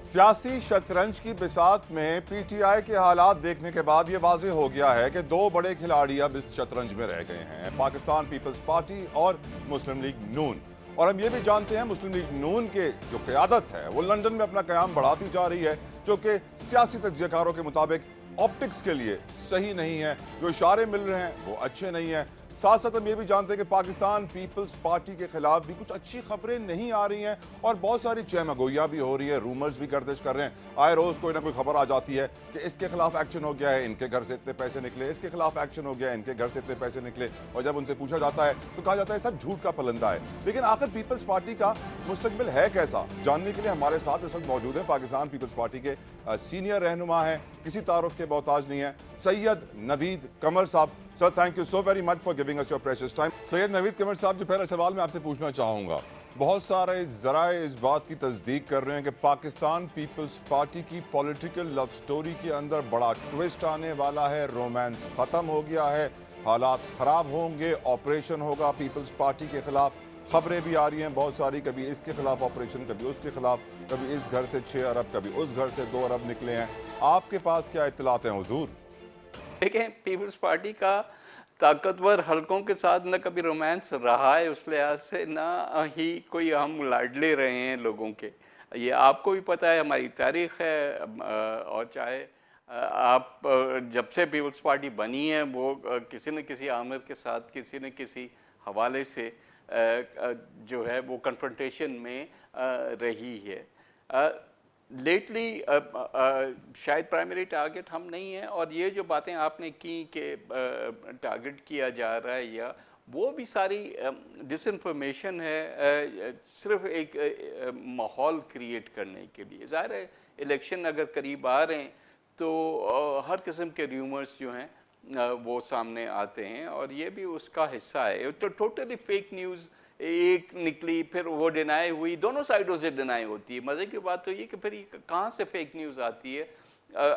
सियासी शतरंज की बिसात में पीटीआई के हालात देखने के बाद ये वाज़ेह हो गया है कि दो बड़े खिलाड़ी अब इस शतरंज में रह गए हैं, पाकिस्तान पीपल्स पार्टी और मुस्लिम लीग नून। और हम ये भी जानते हैं मुस्लिम लीग नून के जो क़यादत है वो लंदन में अपना क़याम बढ़ाती जा रही है, जो कि सियासी तज्ज़ियाकारों के मुताबिक ऑप्टिक्स के लिए सही नहीं है। जो इशारे मिल रहे हैं वो अच्छे नहीं हैं। साथ साथ हम ये भी जानते हैं कि पाकिस्तान पीपल्स पार्टी के खिलाफ भी कुछ अच्छी खबरें नहीं आ रही हैं और बहुत सारी चहमगोइयाँ भी हो रही है, रूमर्स भी गर्दिश कर रहे हैं। आए रोज़ कोई ना कोई खबर आ जाती है कि इसके खिलाफ एक्शन हो गया है, इनके घर से इतने पैसे निकले, इसके खिलाफ एक्शन हो गया है, इनके घर से इतने पैसे निकले। और जब उनसे पूछा जाता है तो कहा जाता है सब झूठ का पलंदा है। लेकिन आखिर पीपल्स पार्टी का मुस्तकबिल है कैसा, जानने के लिए हमारे साथ इस वक्त मौजूद है पाकिस्तान पीपल्स पार्टी के सीनियर रहनुमा हैं, किसी तारुफ के मोहताज नहीं है, Syed Naveed Qamar sahab. Sir, thank you so very much for giving us your precious time. Syed Naveed Qamar sahab, जो पहला सवाल मैं आपसे पूछना चाहूँगा, बहुत सारे ज़राए इस बात की तस्दीक कर रहे हैं कि पाकिस्तान पीपल्स पार्टी की पॉलिटिकल लव स्टोरी के अंदर बड़ा ट्विस्ट आने वाला है, रोमांस ख़त्म हो गया है, हालात ख़राब होंगे, ऑपरेशन होगा पीपल्स पार्टी के ख़िलाफ़। खबरें भी आ रही हैं बहुत सारी, कभी इसके खिलाफ ऑपरेशन, कभी उसके खिलाफ, कभी इस घर से 6 अरब, कभी उस घर से 2 अरब निकले हैं। आपके पास क्या इत्तलात हैं हुजूर? देखें, पीपल्स पार्टी का ताकतवर हलकों के साथ न कभी रोमांस रहा है, उस लिहाज से ना ही कोई हम लाडले रहे हैं लोगों के। ये आपको भी पता है, हमारी तारीख़ है। और चाहे आप जब से पीपल्स पार्टी बनी है वो किसी न किसी आमिर के साथ किसी न किसी हवाले से जो है वो कन्फ्रंटेशन में रही है। लेटली शायद प्राइमरी टारगेट हम नहीं हैं। और ये जो बातें आपने की कि टारगेट किया जा रहा है, या वो भी सारी डिसइंफॉर्मेशन है, सिर्फ एक माहौल क्रिएट करने के लिए। ज़ाहिर है इलेक्शन अगर करीब आ रहे हैं तो हर किस्म के र्यूमर्स जो हैं वो सामने आते हैं, और ये भी उसका हिस्सा है। तो टोटली फेक न्यूज़ एक निकली, फिर वो डिनाई हुई, दोनों साइडों से डिनाई होती है। मज़े की बात तो ये कि फिर ये कहाँ से फेक न्यूज़ आती है?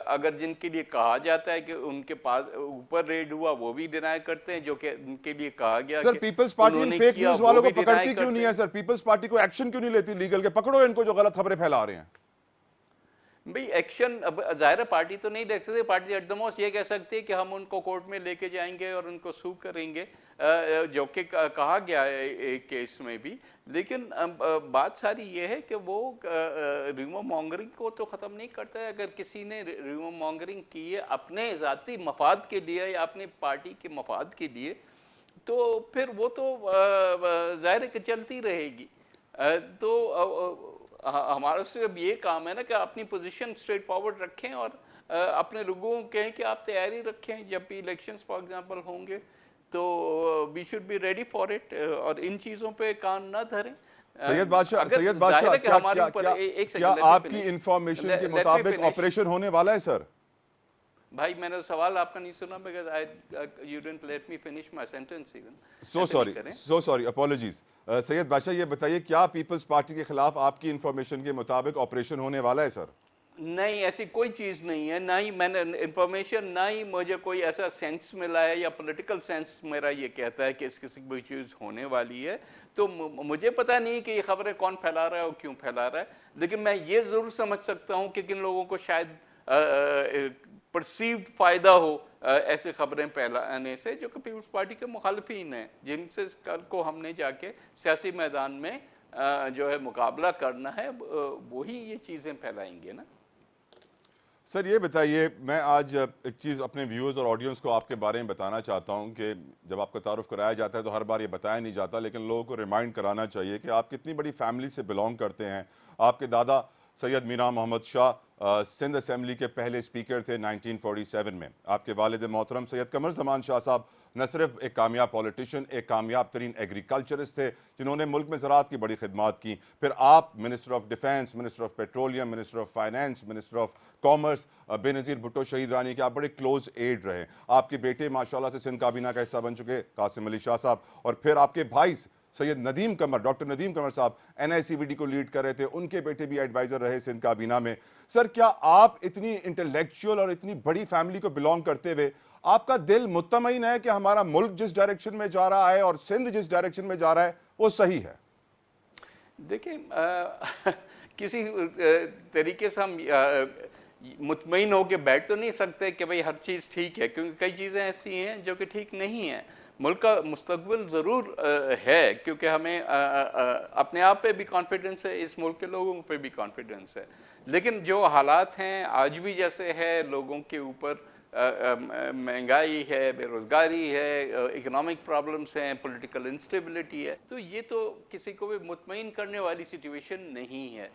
अगर जिनके लिए कहा जाता है कि उनके पास ऊपर रेड हुआ, वो भी डिनाई करते हैं। जो कि उनके लिए कहा गया sir, peoples party fake news वालों को पकड़ती क्यों नहीं है? सर, पीपल्स पार्टी को एक्शन क्यों नहीं लेती लीगल के? पकड़ो इनको जो गलत खबरें फैला रहे हैं। भाई एक्शन, अब ज़ाहिर पार्टी तो नहीं देख सकती। पार्टी एट द मोस्ट ये कह सकती है कि हम उनको कोर्ट में लेके जाएंगे और उनको सू करेंगे, जो कि कहा गया है एक केस में भी। लेकिन बात सारी ये है कि वो र्यूमर मॉन्गरिंग को तो ख़त्म नहीं करता है। अगर किसी ने र्यूमर मॉन्गरिंग की है अपने ज़ाती मफाद के लिए या अपनी पार्टी के मफाद के लिए, तो फिर वो तो ज़ाहिर है कि चलती रहेगी। तो हमारा सिर्फ ये काम है ना कि अपनी पोजीशन स्ट्रेट फॉरवर्ड रखें और अपने लोगों को कहें कि आप तैयारी रखें, जब भी इलेक्शंस फॉर एग्जांपल होंगे तो we should be ready for it, और इन चीज़ों पे कान ना धरें। सैयद बादशाह, क्या आपकी इंफॉर्मेशन के मुताबिक ऑपरेशन होने वाला है? सर भाई, मैंने सवाल आपका नहीं सुना, because you didn't let me finish my sentence even. So sorry, apologies. Syed बादशाह, ये बताइए, क्या पीपल्स पार्टी के खिलाफ आपकी इंफॉर्मेशन के मुताबिक ऑपरेशन होने वाला है? सर नहीं, ऐसी कोई चीज़ नहीं है, ना ही मैंने इंफॉर्मेशन, ना ही मुझे कोई ऐसा सेंस मिला है, या पॉलिटिकल सेंस मेरा ये कहता है कि इस किसी कोई चीज़ होने वाली है। तो मुझे पता नहीं कि ये खबरें कौन फैला रहा है और क्यों फैला रहा है। लेकिन मैं ये ज़रूर समझ सकता हूँ कि किन लोगों को शायद परसीव्ड फ़ायदा हो ऐसे खबरें फैलाने से, जो कि पीपल्स पार्टी के मुखालफिन हैं, जिनसे कल को हमने जाके सियासी मैदान में जो है मुकाबला करना है, वही ये चीज़ें फैलाएंगे ना। सर, ये बताइए, मैं आज एक चीज़ अपने व्यूअर्स और ऑडियंस को आपके बारे में बताना चाहता हूँ कि जब आपका तारुफ कराया जाता है तो हर बार ये बताया नहीं जाता, लेकिन लोगों को रिमाइंड कराना चाहिए कि आप कितनी बड़ी फैमिली से बिलोंग करते हैं। आपके दादा सैयद मीरा मोहम्मद शाह सिंध असेंबली के पहले स्पीकर थे 1947 में। आपके वालिद मोहतरम सैयद कमर ज़मान शाह साहब न सिर्फ एक कामयाब पॉलिटिशियन, एक कामयाब तरीन एग्रीकल्चरिस्ट थे जिन्होंने मुल्क में ज़राअत की बड़ी खिदमात की। फिर आप minister of defence, minister of petroleum, minister of finance, minister of commerce, Benazir Bhutto शहीद रानी के आप बड़े क्लोज एड रहे। आपके बेटे माशाल्लाह से सिंध काबीना का हिस्सा बन चुके, कासिम अली शाह साहब। और फिर आपके भाई सैयद नदीम कमर, डॉक्टर नदीम कमर साहब NICVD को लीड कर रहे थे, उनके बेटे भी एडवाइज़र रहे सिंध काबीना में। सर, क्या आप इतनी इंटेलेक्चुअल और इतनी बड़ी फैमिली को बिलोंग करते हुए आपका दिल मुतमईन है कि हमारा मुल्क जिस डायरेक्शन में जा रहा है और सिंध जिस डायरेक्शन में जा रहा है वो सही है? देखिए, किसी तरीके से हम मुतमईन होकर बैठ तो नहीं सकते कि भाई हर चीज़ ठीक है, क्योंकि कई चीज़ें ऐसी हैं जो कि ठीक नहीं हैं। मुल्क का मुस्तकबिल ज़रूर है, क्योंकि हमें अपने आप पे भी कॉन्फिडेंस है, इस मुल्क के लोगों पे भी कॉन्फिडेंस है, लेकिन जो हालात हैं आज भी जैसे है, लोगों के ऊपर महंगाई है, बेरोज़गारी है, इकोनॉमिक प्रॉब्लम्स हैं, पॉलिटिकल इंस्टेबिलिटी है, तो ये तो किसी को भी मुतमईन करने वाली सिचुएशन नहीं है।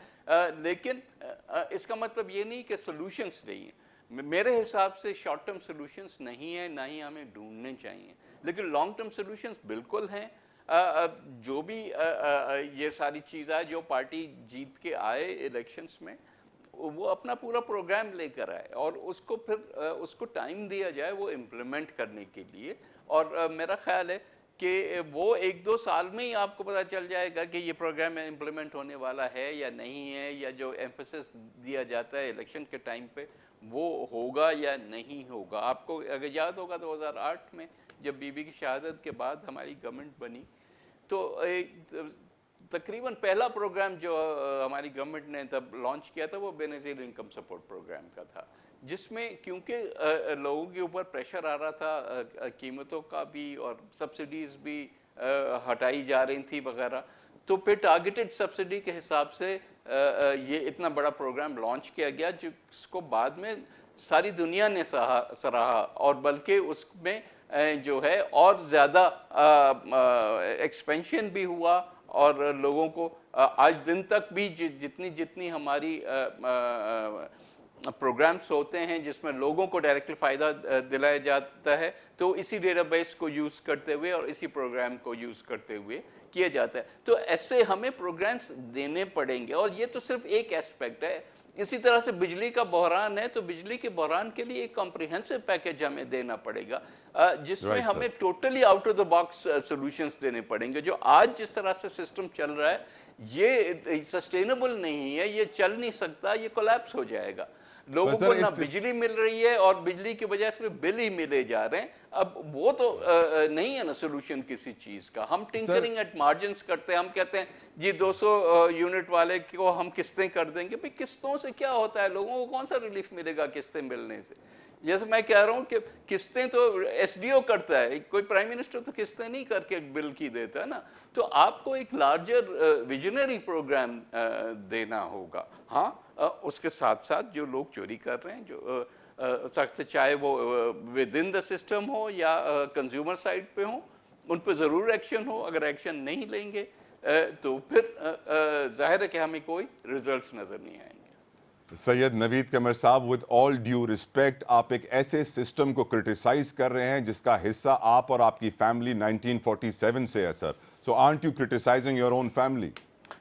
लेकिन इसका मतलब ये नहीं कि सॉल्यूशंस नहीं हैं। मेरे हिसाब से शॉर्ट टर्म सॉल्यूशंस नहीं है, ना ही हमें ढूंढने चाहिए, लेकिन लॉन्ग टर्म सॉल्यूशंस बिल्कुल हैं। जो भी ये सारी चीज़ें जो पार्टी जीत के आए इलेक्शंस में, वो अपना पूरा प्रोग्राम लेकर आए और उसको फिर उसको टाइम दिया जाए वो इम्प्लीमेंट करने के लिए। और मेरा ख्याल है कि वो 1-2 साल में ही आपको पता चल जाएगा कि ये प्रोग्राम इम्प्लीमेंट होने वाला है या नहीं है, या जो एम्फेसिस दिया जाता है इलेक्शन के टाइम पे वो होगा या नहीं होगा। आपको अगर याद होगा 2008 में जब बीबी की शहादत के बाद हमारी गवर्नमेंट बनी, तो एक तकरीबन पहला प्रोग्राम जो हमारी गवर्नमेंट ने तब लॉन्च किया था वो बेनज़ीर इनकम सपोर्ट प्रोग्राम का था, जिसमें क्योंकि लोगों के ऊपर प्रेशर आ रहा था कीमतों का भी और सब्सिडीज़ भी हटाई जा रही थी वगैरह, तो फिर टारगेटेड सब्सिडी के हिसाब से ये इतना बड़ा प्रोग्राम लॉन्च किया गया, जिसको बाद में सारी दुनिया ने सराहा और बल्कि उसमें जो है और ज़्यादा एक्सपेंशन भी हुआ और लोगों को आज दिन तक भी जितनी हमारी प्रोग्राम्स होते हैं जिसमें लोगों को डायरेक्टली फ़ायदा दिलाया जाता है, तो इसी डेटाबेस को यूज़ करते हुए और इसी प्रोग्राम को यूज़ करते हुए किया जाता है। तो ऐसे हमें प्रोग्राम्स देने पड़ेंगे और ये तो सिर्फ एक एस्पेक्ट है। इसी तरह से बिजली का बहरान है, तो बिजली के बहरान के लिए एक कॉम्प्रिहेंसिव पैकेज हमें देना पड़ेगा, जिसमें हमें totally out of the box solutions देने पड़ेंगे। जो आज जिस तरह से सिस्टम चल रहा है ये सस्टेनेबल नहीं है, ये चल नहीं सकता, ये कोलैप्स हो जाएगा। लोगों को ना बिजली मिल रही है और बिजली की वजह से बिल ही मिले जा रहे हैं। अब वो तो नहीं है ना सोल्यूशन किसी चीज का। हम टिंकरिंग एट मार्जिन्स करते हैं, हम कहते हैं जी 200 यूनिट वाले को हम किस्तें कर देंगे। भाई किस्तों से क्या होता है, लोगों को कौन सा रिलीफ मिलेगा किस्तें मिलने से? जैसे मैं कह रहा हूँ कि किस्तें तो एसडीओ करता है, कोई प्राइम मिनिस्टर तो किस्तें नहीं करके बिल की देता है ना। तो आपको एक लार्जर विजनरी प्रोग्राम देना होगा। हाँ, उसके साथ साथ जो लोग चोरी कर रहे हैं, जो सख्त, चाहे वो विद इन द सिस्टम हो या कंज्यूमर साइड पे हो, उन पे ज़रूर एक्शन हो। अगर एक्शन नहीं लेंगे तो फिर जाहिर है कि हमें कोई रिजल्ट्स नज़र नहीं आएंगे। सैयद नवीद कमर साहब, विद ऑल ड्यू रिस्पेक्ट, आप एक ऐसे सिस्टम को क्रिटिसाइज कर रहे हैं जिसका हिस्सा आप और आपकी फैमिली 1947 से है sir. So aren't you criticising your own family?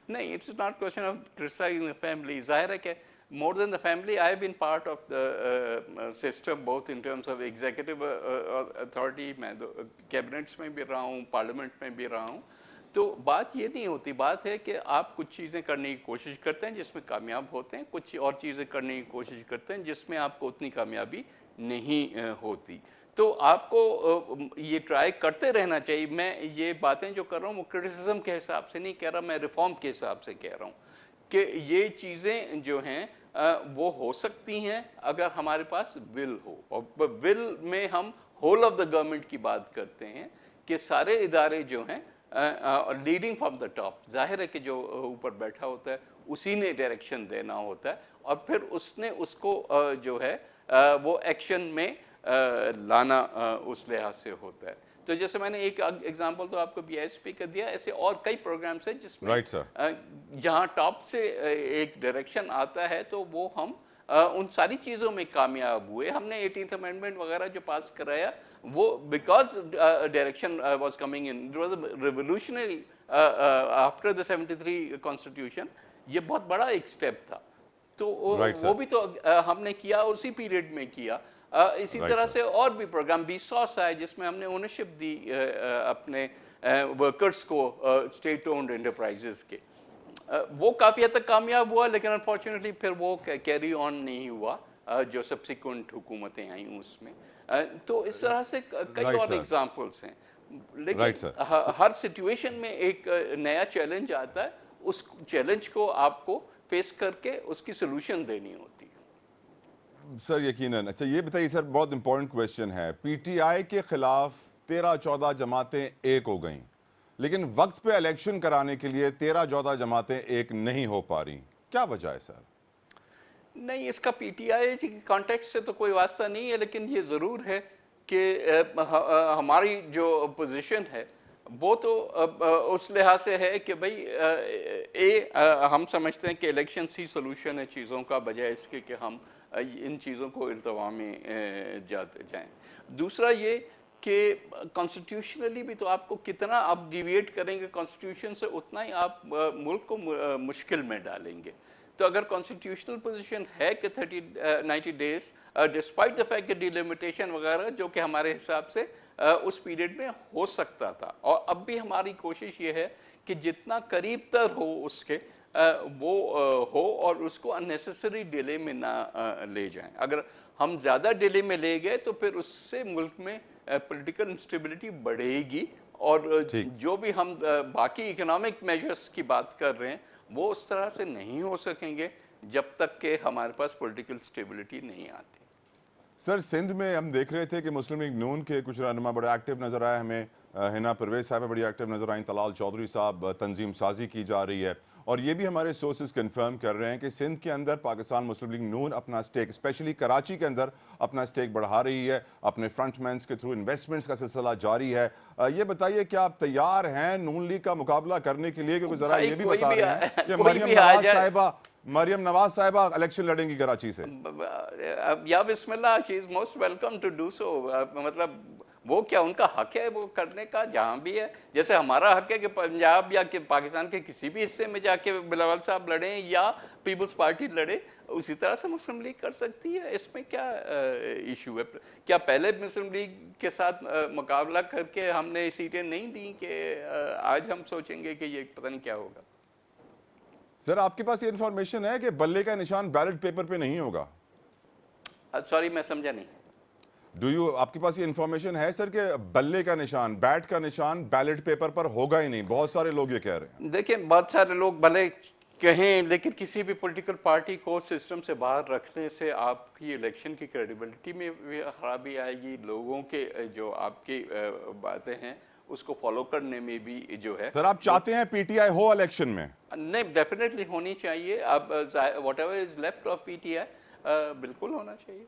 नहीं, it's not question of criticising the family. जाहिर है कि more than the family, I have been part of the system, both in terms of executive authority, मैं cabinets में भी रहा हूँ, parliament में भी रहा हूँ। तो बात ये नहीं होती, बात है कि आप कुछ चीज़ें करने की कोशिश करते हैं जिसमें कामयाब होते हैं, कुछ और चीज़ें करने की कोशिश करते हैं जिसमें आपको उतनी कामयाबी नहीं होती। तो आपको ये ट्राई करते रहना चाहिए। मैं ये बातें जो कर रहा हूँ वो क्रिटिसिज्म के हिसाब से नहीं कह रहा, मैं रिफॉर्म के हिसाब से कह रहा हूँ कि ये चीज़ें जो हैं वो हो सकती हैं अगर हमारे पास विल हो। और विल में हम होल ऑफ द गवर्नमेंट की बात करते हैं कि सारे इदारे जो हैं लीडिंग फ्रॉम द टॉप, जाहिर है कि जो ऊपर बैठा होता है उसी ने डायरेक्शन देना होता है और फिर उसने उसको जो है वो एक्शन में लाना उस लिहाज से होता है। तो जैसे मैंने एक एग्जांपल तो आपको बीएसपी का दिया, ऐसे और कई प्रोग्राम्स हैं जिसमें जहां टॉप से एक डायरेक्शन आता है तो वो हम उन सारी चीज़ों में कामयाब हुए। हमने 18th अमेंडमेंट वगैरह जो पास कराया वो because direction was coming in, it was revolutionary after the 73 constitution. ये बहुत बड़ा एक स्टेप था, तो वो भी तो हमने किया, उसी पीरियड में किया। इसी तरह से और भी प्रोग्राम 20 है जिसमें हमने ओनरशिप दी अपने वर्कर्स को स्टेट ओन्ड एंटरप्राइजेस के। वो काफ़ी हद तक कामयाब हुआ, लेकिन अनफॉर्चुनेटली फिर वो कैरी ऑन नहीं हुआ जो सब्सिक्वेंट हुकूमतें आई उसमें। तो इस तरह से कई और एग्जांपल्स हैं, लेकिन हर सिचुएशन में एक नया चैलेंज आता है, उस चैलेंज को आपको फेस करके उसकी सोल्यूशन देनी होती है। सर यकीनन। अच्छा ये बताइए सर, बहुत इंपॉर्टेंट क्वेश्चन है, पीटीआई के खिलाफ 13-14 जमातें एक हो गईं, लेकिन वक्त पे इलेक्शन कराने के लिए 13-14 जमातें एक नहीं हो पा रही, क्या वजह है सर? नहीं, इसका पीटीआई के कॉन्टेक्स्ट से तो कोई वास्ता नहीं है, लेकिन ये ज़रूर है कि हमारी जो पोजीशन है वो तो उस लिहाज से है कि भाई हम समझते हैं कि इलेक्शन ही सोल्यूशन है चीज़ों का, बजाय इसके कि हम इन चीज़ों को इल्तवा में जाते जाएं। दूसरा ये कि कॉन्स्टिट्यूशनली भी तो आपको कितना आप डिविएट करेंगे कॉन्स्टिट्यूशन से, उतना ही आप मुल्क को मुश्किल में डालेंगे। तो अगर कॉन्स्टिट्यूशनल पोजीशन है कि 90 डेज डिस्पाइट द फैक्ट कि डिलिमिटेशन वगैरह जो कि हमारे हिसाब से उस पीरियड में हो सकता था, और अब भी हमारी कोशिश ये है कि जितना करीब तर हो उसके वो हो और उसको अननेसेसरी डिले में ना ले जाएं। अगर हम ज़्यादा डिले में ले गए तो फिर उससे मुल्क में पॉलिटिकल इंस्टेबिलिटी बढ़ेगी, और जो भी हम बाकी इकोनॉमिक मेजर्स की बात कर रहे हैं वो उस तरह से नहीं हो सकेंगे जब तक कि हमारे पास पॉलिटिकल स्टेबिलिटी नहीं आती। सर सिंध में हम देख रहे थे कि मुस्लिम लीग नून के कुछ रहनुमा बड़े एक्टिव नजर आए हमें, हिना परवेज साहब बड़ी एक्टिव नजर आई, तलाल चौधरी साहब, तंजीम साजी की जा रही है, और ये भी हमारे सोर्सेज कंफर्म कर रहे हैं कि सिंध के अंदर पाकिस्तान मुस्लिम लीग नून अपना स्टेक, स्पेशली कराची के अंदर अपना स्टेक बढ़ा रही है, अपने फ्रंटमैन्स के थ्रू इन्वेस्टमेंट्स का सिलसिला जारी है। ये बताइए क्या आप तैयार हैं नून लीग का मुकाबला करने के लिए? क्योंकि जरा ये भी बता रहे हैं कि मरियम नवाज साहिबा इलेक्शन लड़ेंगी कराची से। या बिस्मिल्लाह, she is most welcome to do so. मतलब वो क्या उनका हक है वो करने का, जहाँ भी है। जैसे हमारा हक है कि पंजाब या कि पाकिस्तान के किसी भी हिस्से में जाके बिलावल साहब लड़ें या पीपल्स पार्टी लड़े, उसी तरह से मुस्लिम लीग कर सकती है। इसमें क्या इशू है? क्या पहले मुस्लिम लीग के साथ मुकाबला करके हमने सीटें नहीं दी कि आज हम सोचेंगे कि ये पता नहीं क्या होगा? सर आपके पास ये इंफॉर्मेशन है कि बल्ले का निशान बैलेट पेपर पे नहीं होगा? सॉरी मैं समझा नहीं। आपके पास ये इंफॉर्मेशन है सर कि बल्ले का निशान, बैट का निशान बैलेट पेपर पर होगा ही नहीं? बहुत सारे लोग ये कह रहे हैं। देखिए बहुत सारे लोग भले कहें, लेकिन किसी भी पॉलिटिकल पार्टी को सिस्टम से बाहर रखने से आपकी इलेक्शन की क्रेडिबिलिटी में भी खराबी आएगी, लोगों के जो आपकी बातें हैं उसको फॉलो करने में भी जो है। सर आप चाहते हैं पीटीआई हो इलेक्शन में? नहीं, डेफिनेटली होनी चाहिए। अब whatever is left of PTI बिल्कुल होना चाहिए।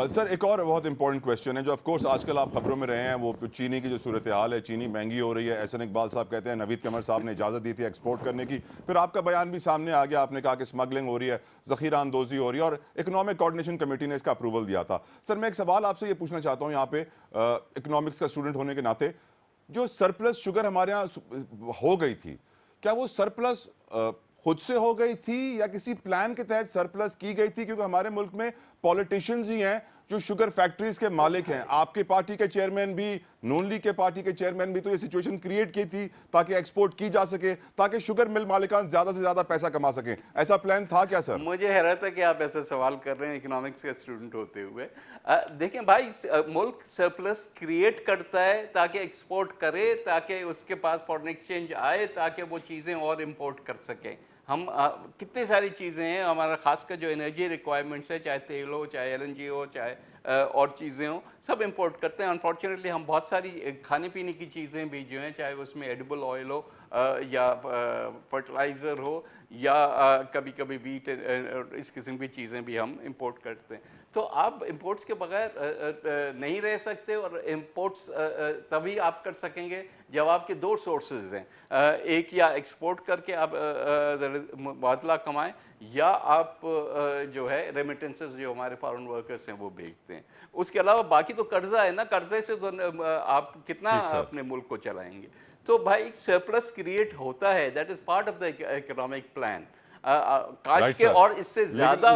सर एक और बहुत इंपॉर्टेंट क्वेश्चन है जो ऑफ कोर्स आजकल आप खबरों में रहे हैं, वो चीनी की जो सूरत हाल है, चीनी महंगी हो रही है। एहसन इकबाल साहब कहते हैं नवीद कमर साहब ने इजाज़त दी थी एक्सपोर्ट करने की, फिर आपका बयान भी सामने आ गया, आपने कहा कि स्मगलिंग हो रही है, ज़ख़ीरा अंदोज़ी हो रही है, और इकोनॉमिक कोऑर्डिनेशन कमेटी ने इसका अप्रूवल दिया था। सर मैं एक सवाल आपसे ये पूछना चाहता हूँ यहाँ पे इकोनॉमिक्स का स्टूडेंट होने के नाते, जो सरप्लस शुगर हमारे यहाँ हो गई थी, क्या वो सरप्लस खुद से हो गई थी या किसी प्लान के तहत सरप्लस की गई थी? क्योंकि हमारे मुल्क में पॉलिटिशियंस ही हैं जो शुगर फैक्ट्रीज के मालिक हैं। आपके पार्टी के चेयरमैन भी, नून लीग के पार्टी के चेयरमैन भी तो ये सिचुएशन क्रिएट की थी ताकि एक्सपोर्ट की जा सके, ताकि शुगर मिल मालिकान ज्यादा से ज्यादा पैसा कमा सकें। ऐसा प्लान था क्या सर? मुझे हैरत है कि आप ऐसे सवाल कर रहे हैं इकोनॉमिक्स के स्टूडेंट होते हुए। देखें भाई, मुल्क सरप्लस क्रिएट करता है ताकि एक्सपोर्ट करे, ताकि उसके पास फॉरेन एक्सचेंज आए, ताकि वो चीज़ें और इम्पोर्ट कर सकें। हम कितनी सारी चीज़ें हैं हमारा, खासकर जो एनर्जी रिक्वायरमेंट्स है, चाहे तेल हो, चाहे एलएनजी हो, चाहे और चीज़ें हो, सब इंपोर्ट करते हैं। अनफॉर्चुनेटली हम बहुत सारी खाने पीने की चीज़ें भी जो हैं, चाहे उसमें एडिबल ऑयल हो या फर्टिलाइज़र हो या कभी कभी वीट, इस किस्म की चीज़ें भी हम इंपोर्ट करते हैं। तो आप इंपोर्ट्स के बगैर नहीं रह सकते, और इंपोर्ट्स तभी आप कर सकेंगे जब आपके दो सोर्सेज हैं, एक या एक्सपोर्ट करके आप मुबादला कमाएं, या आप जो है रेमिटेंसेस जो हमारे फॉरेन वर्कर्स हैं वो भेजते हैं। उसके अलावा बाकी तो कर्जा है ना, कर्जे से तो आप कितना अपने मुल्क को चलाएंगे। तो भाई सरप्लस क्रिएट होता है, that is part of the economic plan. काश के और इससे ज्यादा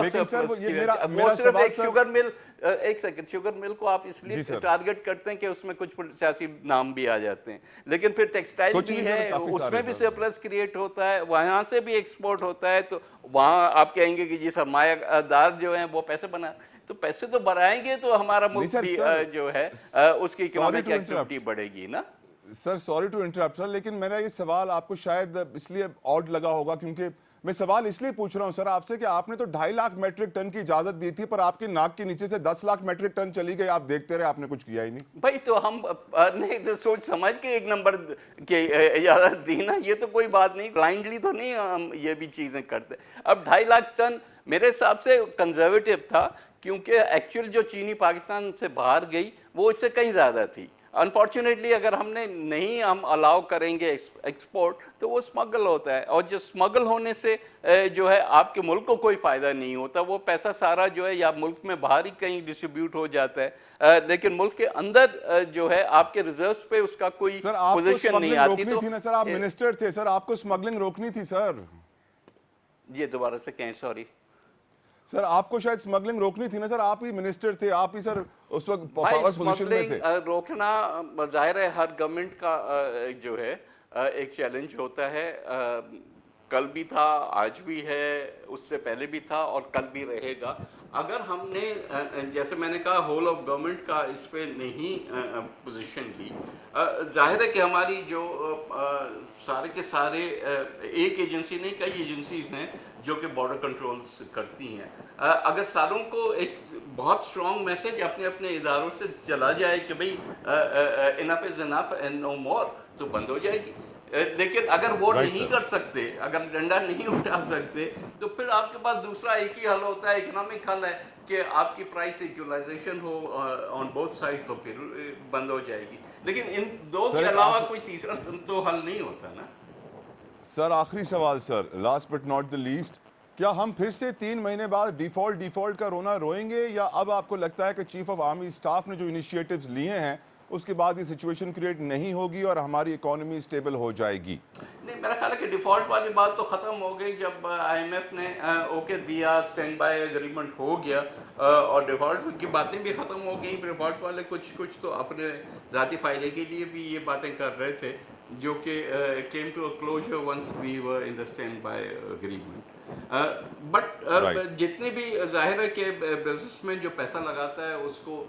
शुगर मिल, एक सेकंड, शुगर मिल को आप इसलिए टारगेट करते हैं कि उसमें कुछ सियासी नाम भी आ जाते हैं, लेकिन फिर टेक्सटाइल भी है, उसमें भी सरप्लस क्रिएट होता है, वहां से भी एक्सपोर्ट होता है। तो वहां आप कहेंगे कि जी सरमायादार जो हैं वो पैसे बना, तो पैसे तो बढ़ाएंगे तो हमारा मुल्क भी जो है उसकी इकोनॉमिक एक्टिविटी बढ़ेगी ना। Sir sorry to interrupt sir, लेकिन मेरा ये सवाल आपको शायद इसलिए ऑड लगा होगा क्योंकि میں سوال اس لیے پوچھ رہا ہوں سر آپ سے کہ آپ نے تو 2.5 لاکھ میٹرک ٹن کی اجازت دی تھی پر آپ کی ناک کے نیچے سے 10 لاکھ میٹرک ٹن چلی گئی, آپ دیکھتے رہے, آپ نے کچھ کیا ہی نہیں. بھائی تو ہم نے تو سوچ سمجھ کے ایک نمبر کی اجازت دی نا, یہ تو کوئی بات نہیں, بلائنڈلی تو نہیں ہم یہ بھی چیزیں کرتے. اب 2.5 لاکھ ٹن میرے حساب سے کنزرویٹو تھا, کیونکہ ایکچوئل جو چینی پاکستان سے باہر گئی وہ اس سے کہیں زیادہ تھی. انفارچونیٹلی اگر ہم نے نہیں ہم الاؤ کریں گے ایکسپورٹ تو وہ سمگل ہوتا ہے, اور جو سمگل ہونے سے جو ہے آپ کے ملک کو کوئی فائدہ نہیں ہوتا, وہ پیسہ سارا جو ہے یا ملک میں باہر ہی کہیں ڈسٹریبیوٹ ہو جاتا ہے, لیکن ملک کے اندر جو ہے آپ کے ریزروز پہ اس کا کوئی پوزیشن نہیں آتی. تو تھی نا سر, آپ منسٹر تھے سر, آپ کو سمگلنگ روکنی تھی سر. یہ دوبارہ سے کہیں, سوری سر آپ کو شاید سمگلنگ روکنی تھی نا سر, آپ ہی منسٹر تھے, آپ ہی سر اس وقت پاور پوزیشن میں تھے. روکنا ظاہر ہے ہر گورنمنٹ کا جو ہے ایک چیلنج ہوتا ہے, کل بھی تھا, آج بھی ہے, اس سے پہلے بھی تھا اور کل بھی رہے گا. اگر ہم نے جیسے میں نے کہا ہول آف گورنمنٹ کا اس پہ نہیں پوزیشن لی, ظاہر ہے کہ ہماری جو سارے کے سارے ایک ایجنسی نہیں کئی ایجنسیز ہیں جو کہ بارڈر کنٹرول کرتی ہیں, اگر ساروں کو ایک بہت سٹرونگ میسج اپنے اپنے اداروں سے چلا جائے کہ بھئی انف از انف اینڈ نو مور, تو بند ہو جائے گی. لیکن اگر وہ نہیں کر سکتے, اگر ڈنڈا نہیں اٹھا سکتے, تو پھر آپ کے پاس دوسرا ایک ہی حل ہوتا ہے, اکنامک حل ہے کہ آپ کی price equalisation who on both side, تو پھر بند ہو جائے گی. لیکن ان دو کے علاوہ کوئی تیسرا تو حل نہیں ہوتا نا. سر آخری سوال sir, last but not the least, کیا ہم پھر سے 3 مہینے بعد ڈیفالٹ کا رونا روئیں گے, یا اب آپ کو لگتا ہے کہ چیف آف آرمی اسٹاف نے جو انیشیٹوز لیے ہیں اس کے بعد یہ سچویشن کریٹ نہیں ہوگی اور ہماری اکانومی اسٹیبل ہو جائے گی؟ نہیں, میرا خیال ہے کہ ڈیفالٹ والی بات تو ختم ہو گئی جب آئی ایم ایف نے اوکے دیا, اسٹینڈ بائی اگریمنٹ ہو گیا, اور ڈیفالٹ کی باتیں بھی ختم ہو گئیں. ڈیفالٹ والے کچھ تو اپنے ذاتی فائدے کے لیے بھی یہ باتیں کر رہے تھے, جو کہ came to a closure once we were in the stand by agreement. But جتنے بھی ظاہر ہے کہ بزنس میں جو پیسہ لگاتا ہے اس کو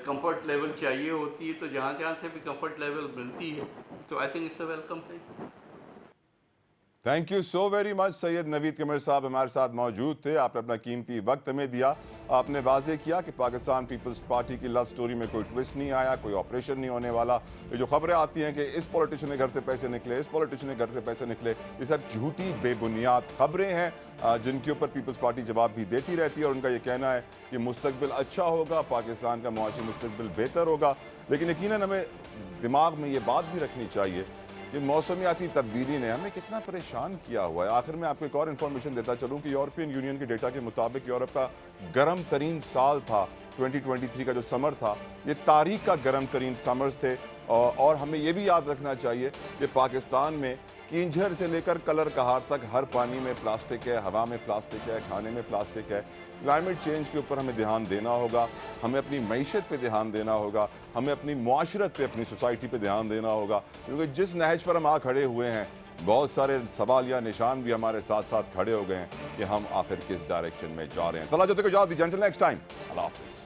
کمفرٹ لیول چاہیے ہوتی ہے, تو جہاں جہاں سے بھی کمفرٹ لیول ملتی ہے تو I think it's a welcome thing. Thank you so very much. Syed Naveed Qamar sahab ہمارے ساتھ موجود تھے, آپ نے اپنا قیمتی وقت ہمیں دیا, آپ نے واضح کیا کہ پاکستان پیپلز پارٹی کی لو سٹوری میں کوئی ٹوسٹ نہیں آیا, کوئی آپریشن نہیں ہونے والا. یہ جو خبریں آتی ہیں کہ اس پولیٹیشن کے گھر سے پیسے نکلے, اس پولیٹیشن کے گھر سے پیسے نکلے, یہ سب جھوٹی بے بنیاد خبریں ہیں جن کے اوپر پیپلز پارٹی جواب بھی دیتی رہتی ہے, اور ان کا یہ کہنا ہے کہ مستقبل اچھا ہوگا, پاکستان کا معاشی مستقبل بہتر ہوگا. لیکن یقیناً ہمیں دماغ میں یہ بات بھی رکھنی چاہیے کہ موسمیاتی تبدیلی نے ہمیں کتنا پریشان کیا ہوا ہے. آخر میں آپ کو ایک اور انفارمیشن دیتا چلوں کہ یورپین یونین کے ڈیٹا کے مطابق یورپ کا گرم ترین سال تھا 2023 کا جو سمر تھا, یہ تاریخ کا گرم ترین سمرز تھے. اور ہمیں یہ بھی یاد رکھنا چاہیے کہ پاکستان میں کینجھر سے لے کر کلر کہار تک ہر پانی میں پلاسٹک ہے, ہوا میں پلاسٹک ہے, کھانے میں پلاسٹک ہے. کلائمیٹ چینج کے اوپر ہمیں دھیان دینا ہوگا, ہمیں اپنی معیشت پہ دھیان دینا ہوگا, ہمیں اپنی معاشرت پہ, اپنی سوسائٹی پہ دھیان دینا ہوگا, کیونکہ جس نہج پر ہم آ کھڑے ہوئے ہیں بہت سارے سوال یا نشان بھی ہمارے ساتھ ساتھ کھڑے ہو گئے ہیں کہ ہم آخر کس ڈائریکشن میں جا رہے ہیں. اللہ جاتے کو اجازت دیجیے, انٹل نیکسٹ ٹائم, اللہ حافظ.